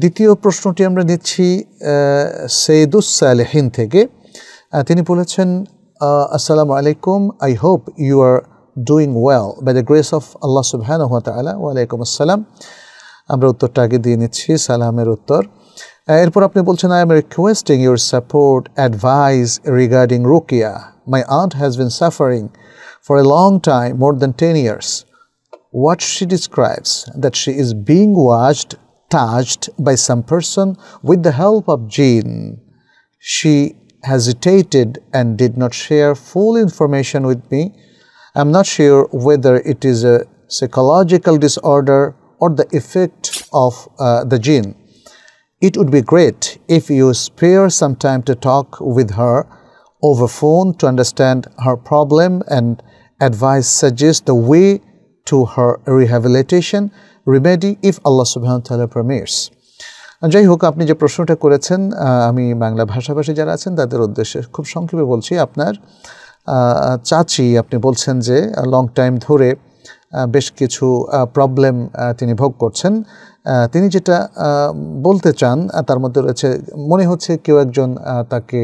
দ্বিতীয় প্রশ্নটি আমরা নিচ্ছি সৈয়দুস সালেহিন থেকে। তিনি বলেছেন, আসসালামু আলাইকুম, I hope you are doing well by the grace of Allah সুবহানাহু ওয়া তাআলা। ওয়ালাইকুম আসসালাম। আমরা উত্তরটা আগে দিয়ে নিচ্ছি, সালামের উত্তর। এরপর আপনি বলছেন, I am requesting your support advice regarding Ruqaiya. My aunt has been suffering for a long time, more than 10 years. What she describes, that she is being touched by some person with the help of jinn. She hesitated and did not share full information with me. I'm not sure whether it is a psychological disorder or the effect of the jinn. It would be great if you spare some time to talk with her over phone to understand her problem and suggest the way to her rehabilitation remedy if Allah subhanahu wa ta'ala permits. যাই হোক, আপনি যে প্রশ্নটা করেছেন, আমি বাংলা ভাষাভাষী যারা আছেন তাদের উদ্দেশ্যে খুব সংক্ষেপে বলছি। আপনার চাচি, আপনি বলছেন যে লং টাইম ধরে বেশ কিছু প্রবলেম তিনি ভোগ করছেন। তিনি যেটা বলতে চান তার মধ্যে রয়েছে, মনে হচ্ছে কেউ একজন তাকে